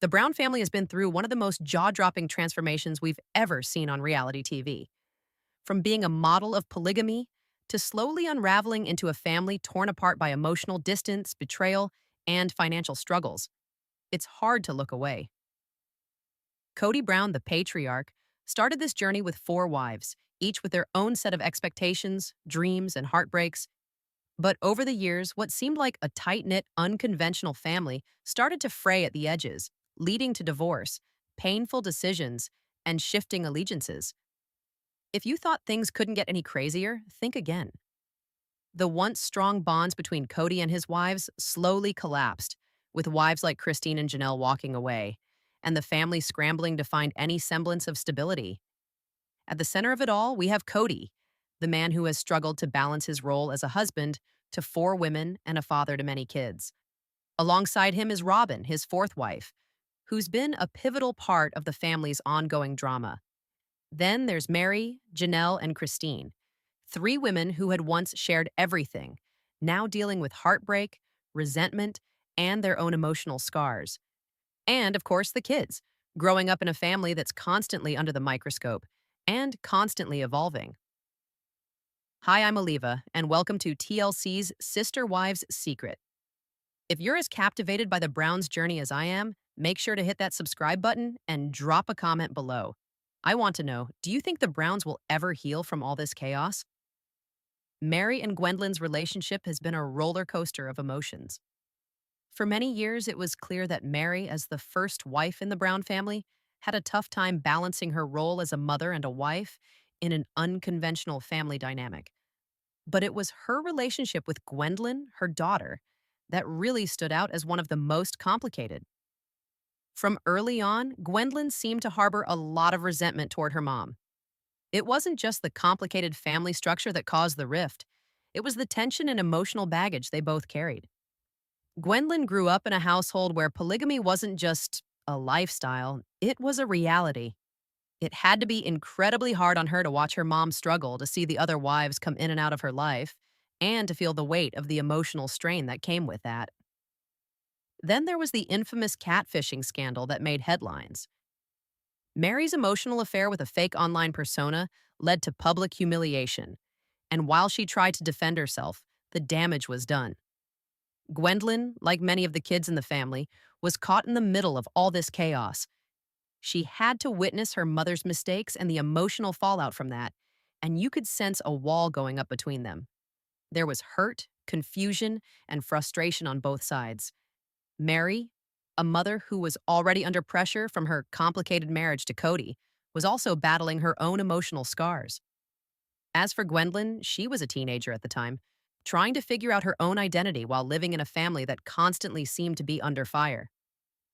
The Brown family has been through one of the most jaw-dropping transformations we've ever seen on reality TV. From being a model of polygamy to slowly unraveling into a family torn apart by emotional distance, betrayal, and financial struggles, it's hard to look away. Kody Brown, the patriarch, started this journey with four wives, each with their own set of expectations, dreams, and heartbreaks. But over the years, what seemed like a tight-knit, unconventional family started to fray at the edges, leading to divorce, painful decisions, and shifting allegiances. If you thought things couldn't get any crazier, think again. The once strong bonds between Kody and his wives slowly collapsed, with wives like Christine and Janelle walking away, and the family scrambling to find any semblance of stability. At the center of it all, we have Kody, the man who has struggled to balance his role as a husband to four women and a father to many kids. Alongside him is Robin, his fourth wife, who's been a pivotal part of the family's ongoing drama. Then there's Meri, Janelle, and Christine, three women who had once shared everything, now dealing with heartbreak, resentment, and their own emotional scars. And, of course, the kids, growing up in a family that's constantly under the microscope and constantly evolving. Hi, I'm OLIVA, and welcome to TLC's Sister Wives Secret. If you're as captivated by the Browns' journey as I am, make sure to hit that subscribe button and drop a comment below. I want to know, do you think the Browns will ever heal from all this chaos? Meri and Gwendlyn's relationship has been a roller coaster of emotions. For many years, it was clear that Meri, as the first wife in the Brown family, had a tough time balancing her role as a mother and a wife in an unconventional family dynamic. But it was her relationship with Gwendlyn, her daughter, that really stood out as one of the most complicated. From early on, Gwendlyn seemed to harbor a lot of resentment toward her mom. It wasn't just the complicated family structure that caused the rift, it was the tension and emotional baggage they both carried. Gwendlyn grew up in a household where polygamy wasn't just a lifestyle, it was a reality. It had to be incredibly hard on her to watch her mom struggle, to see the other wives come in and out of her life, and to feel the weight of the emotional strain that came with that. Then there was the infamous catfishing scandal that made headlines. Meri's emotional affair with a fake online persona led to public humiliation, and while she tried to defend herself, the damage was done. Gwendlyn, like many of the kids in the family, was caught in the middle of all this chaos. She had to witness her mother's mistakes and the emotional fallout from that, and you could sense a wall going up between them. There was hurt, confusion, and frustration on both sides. Meri, a mother who was already under pressure from her complicated marriage to Kody, was also battling her own emotional scars. As for Gwendlyn, she was a teenager at the time, trying to figure out her own identity while living in a family that constantly seemed to be under fire.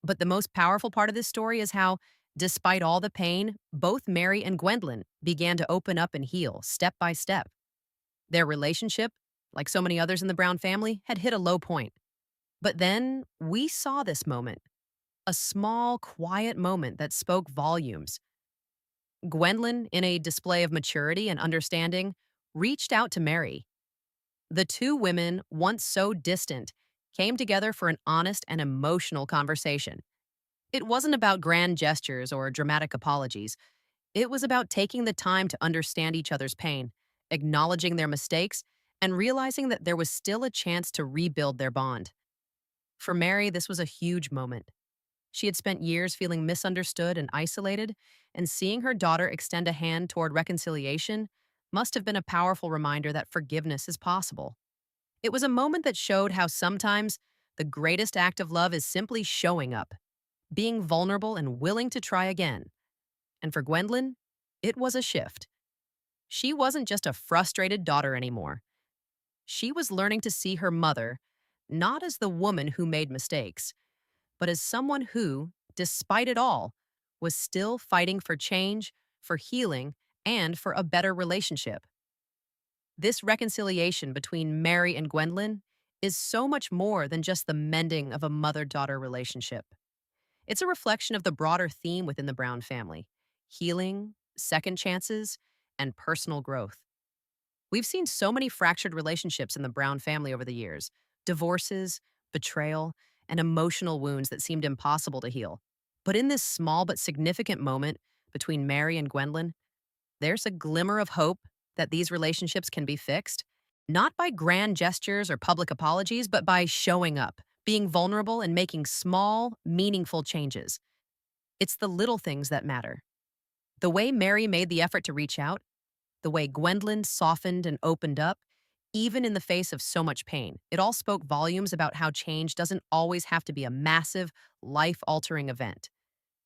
But the most powerful part of this story is how, despite all the pain, both Meri and Gwendlyn began to open up and heal step by step. Their relationship, like so many others in the Brown family, had hit a low point. But then we saw this moment, a small, quiet moment that spoke volumes. Gwendlyn, in a display of maturity and understanding, reached out to Meri. The two women, once so distant, came together for an honest and emotional conversation. It wasn't about grand gestures or dramatic apologies. It was about taking the time to understand each other's pain, acknowledging their mistakes, and realizing that there was still a chance to rebuild their bond. For Meri, this was a huge moment. She had spent years feeling misunderstood and isolated, and seeing her daughter extend a hand toward reconciliation must have been a powerful reminder that forgiveness is possible. It was a moment that showed how sometimes the greatest act of love is simply showing up, being vulnerable and willing to try again. And for Gwendlyn, it was a shift. She wasn't just a frustrated daughter anymore. She was learning to see her mother not as the woman who made mistakes, but as someone who, despite it all, was still fighting for change, for healing, and for a better relationship. This reconciliation between Meri and Gwendlyn is so much more than just the mending of a mother-daughter relationship. It's a reflection of the broader theme within the Brown family: healing, second chances, and personal growth. We've seen so many fractured relationships in the Brown family over the years: divorces, betrayal, and emotional wounds that seemed impossible to heal. But in this small but significant moment between Meri and Gwendlyn, there's a glimmer of hope that these relationships can be fixed, not by grand gestures or public apologies, but by showing up, being vulnerable, and making small, meaningful changes. It's the little things that matter. The way Meri made the effort to reach out, the way Gwendlyn softened and opened up, even in the face of so much pain, it all spoke volumes about how change doesn't always have to be a massive, life altering event.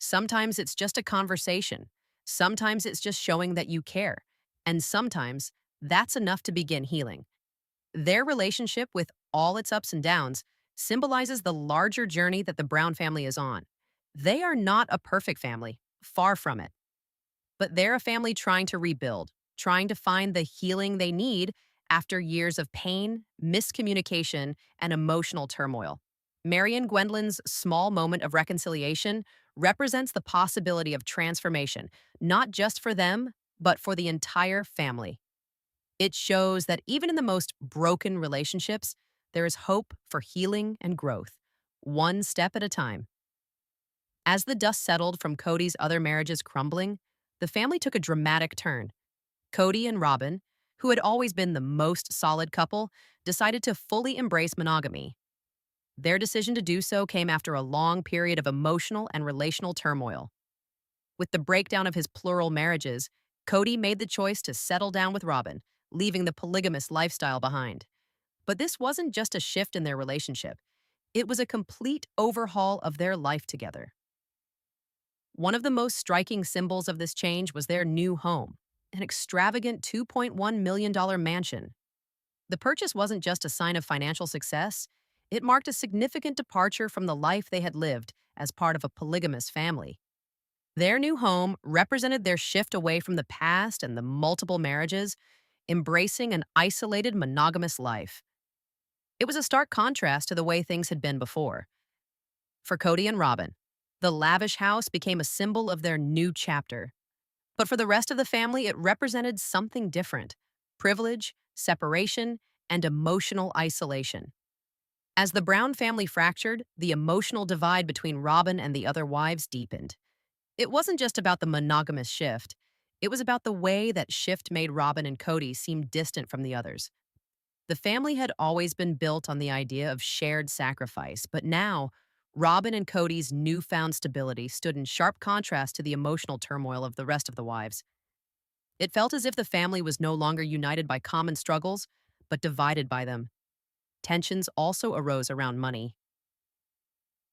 Sometimes it's just a conversation. Sometimes it's just showing that you care. And sometimes that's enough to begin healing. Their relationship, with all its ups and downs, symbolizes the larger journey that the Brown family is on. They are not a perfect family, far from it. But they're a family trying to rebuild, trying to find the healing they need after years of pain, miscommunication, and emotional turmoil. Meri and Gwendlyn's small moment of reconciliation represents the possibility of transformation, not just for them, but for the entire family. It shows that even in the most broken relationships, there is hope for healing and growth, one step at a time. As the dust settled from Cody's other marriages crumbling, the family took a dramatic turn. Cody and Robin, who had always been the most solid couple, decided to fully embrace monogamy. Their decision to do so came after a long period of emotional and relational turmoil. With the breakdown of his plural marriages, Cody made the choice to settle down with Robin, leaving the polygamous lifestyle behind. But this wasn't just a shift in their relationship, it was a complete overhaul of their life together. One of the most striking symbols of this change was their new home, an extravagant $2.1 million mansion. The purchase wasn't just a sign of financial success, it marked a significant departure from the life they had lived as part of a polygamous family. Their new home represented their shift away from the past and the multiple marriages, embracing an isolated monogamous life. It was a stark contrast to the way things had been before. For Cody and Robin, the lavish house became a symbol of their new chapter. But for the rest of the family, it represented something different: privilege, separation, and emotional isolation. As the Brown family fractured, the emotional divide between Robin and the other wives deepened. It wasn't just about the monogamous shift, it was about the way that shift made Robin and Cody seem distant from the others. The family had always been built on the idea of shared sacrifice, but now, Robin and Cody's newfound stability stood in sharp contrast to the emotional turmoil of the rest of the wives. It felt as if the family was no longer united by common struggles, but divided by them. Tensions also arose around money.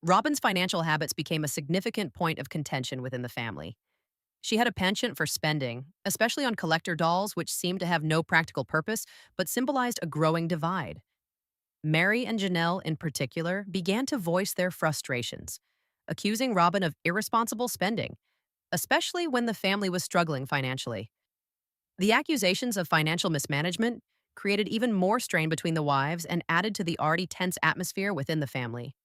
Robin's financial habits became a significant point of contention within the family. She had a penchant for spending, especially on collector dolls, which seemed to have no practical purpose but symbolized a growing divide. Meri and Janelle, in particular, began to voice their frustrations, accusing Robin of irresponsible spending, especially when the family was struggling financially. The accusations of financial mismanagement created even more strain between the wives and added to the already tense atmosphere within the family.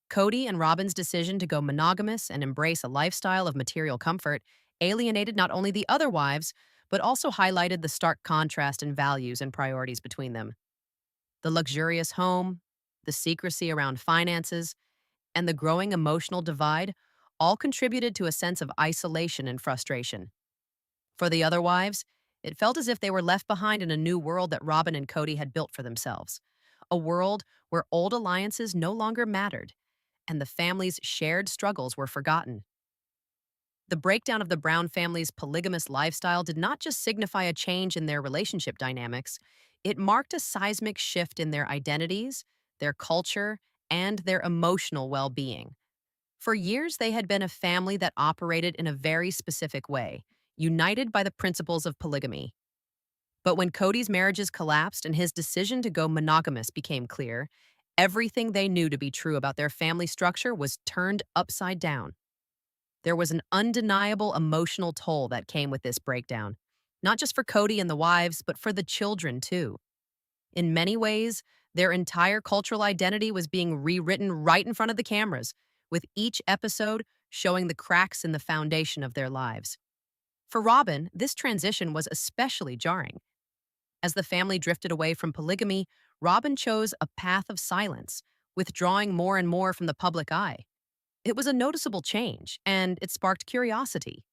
Cody and Robin's decision to go monogamous and embrace a lifestyle of material comfort alienated not only the other wives, but also highlighted the stark contrast in values and priorities between them. The luxurious home, the secrecy around finances, and the growing emotional divide all contributed to a sense of isolation and frustration. For the other wives, it felt as if they were left behind in a new world that Robin and Cody had built for themselves, a world where old alliances no longer mattered and the family's shared struggles were forgotten. The breakdown of the Brown family's polygamous lifestyle did not just signify a change in their relationship dynamics, it marked a seismic shift in their identities, their culture, and their emotional well-being. For years, they had been a family that operated in a very specific way, united by the principles of polygamy. But when Cody's marriages collapsed and his decision to go monogamous became clear, everything they knew to be true about their family structure was turned upside down. There was an undeniable emotional toll that came with this breakdown, not just for Cody and the wives, but for the children too. In many ways, their entire cultural identity was being rewritten right in front of the cameras, with each episode showing the cracks in the foundation of their lives. For Robin, this transition was especially jarring. As the family drifted away from polygamy, Robin chose a path of silence, withdrawing more and more from the public eye. It was a noticeable change, and it sparked curiosity.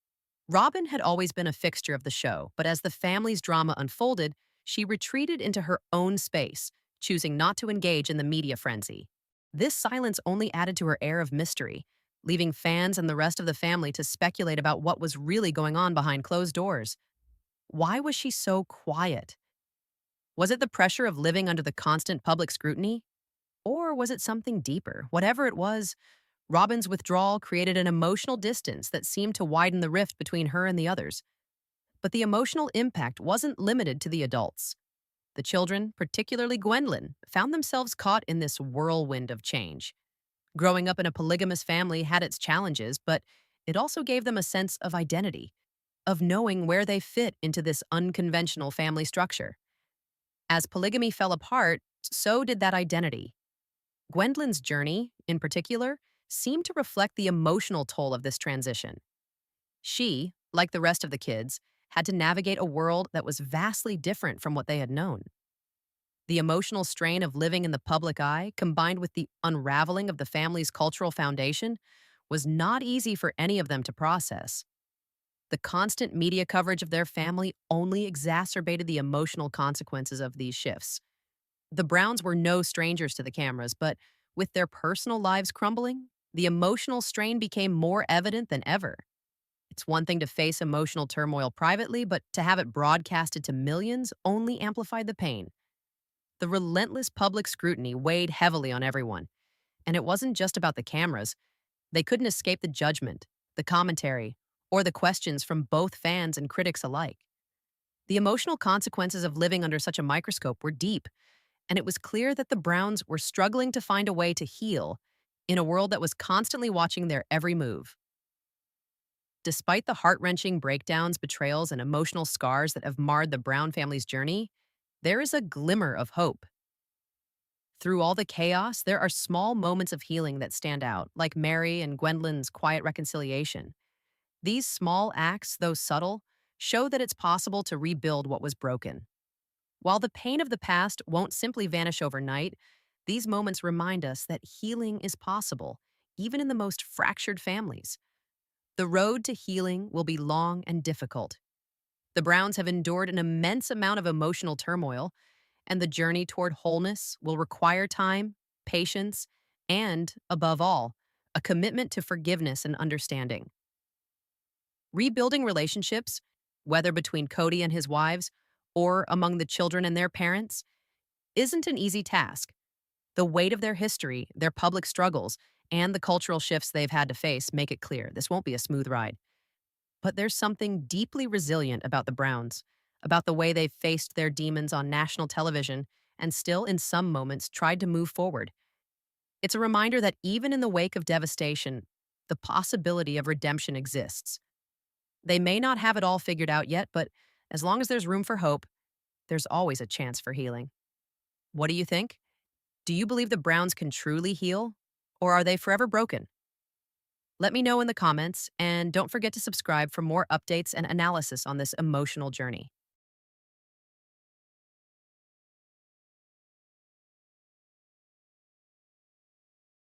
Robin had always been a fixture of the show, but as the family's drama unfolded, she retreated into her own space, choosing not to engage in the media frenzy. This silence only added to her air of mystery, leaving fans and the rest of the family to speculate about what was really going on behind closed doors. Why was she so quiet? Was it the pressure of living under the constant public scrutiny? Or was it something deeper? Whatever it was, Robin's withdrawal created an emotional distance that seemed to widen the rift between her and the others. But the emotional impact wasn't limited to the adults. The children, particularly Gwendlyn, found themselves caught in this whirlwind of change. Growing up in a polygamous family had its challenges, but it also gave them a sense of identity, of knowing where they fit into this unconventional family structure. As polygamy fell apart, so did that identity. Gwendolyn's journey, in particular, seemed to reflect the emotional toll of this transition. She, like the rest of the kids, had to navigate a world that was vastly different from what they had known. The emotional strain of living in the public eye, combined with the unraveling of the family's cultural foundation, was not easy for any of them to process. The constant media coverage of their family only exacerbated the emotional consequences of these shifts. The Browns were no strangers to the cameras, but with their personal lives crumbling, the emotional strain became more evident than ever. It's one thing to face emotional turmoil privately, but to have it broadcasted to millions only amplified the pain. The relentless public scrutiny weighed heavily on everyone. And it wasn't just about the cameras. They couldn't escape the judgment, the commentary, or the questions from both fans and critics alike. The emotional consequences of living under such a microscope were deep, and it was clear that the Browns were struggling to find a way to heal in a world that was constantly watching their every move. Despite the heart-wrenching breakdowns, betrayals, and emotional scars that have marred the Brown family's journey, there is a glimmer of hope. Through all the chaos, there are small moments of healing that stand out, like Meri and Gwendlyn's quiet reconciliation. These small acts, though subtle, show that it's possible to rebuild what was broken. While the pain of the past won't simply vanish overnight, these moments remind us that healing is possible, even in the most fractured families. The road to healing will be long and difficult. The Browns have endured an immense amount of emotional turmoil, and the journey toward wholeness will require time, patience, and, above all, a commitment to forgiveness and understanding. Rebuilding relationships, whether between Cody and his wives or among the children and their parents, isn't an easy task. The weight of their history, their public struggles, and the cultural shifts they've had to face make it clear this won't be a smooth ride. But there's something deeply resilient about the Browns, about the way they've faced their demons on national television and still, in some moments, tried to move forward. It's a reminder that even in the wake of devastation, the possibility of redemption exists. They may not have it all figured out yet, but as long as there's room for hope, there's always a chance for healing. What do you think? Do you believe the Browns can truly heal, or are they forever broken? Let me know in the comments, and don't forget to subscribe for more updates and analysis on this emotional journey.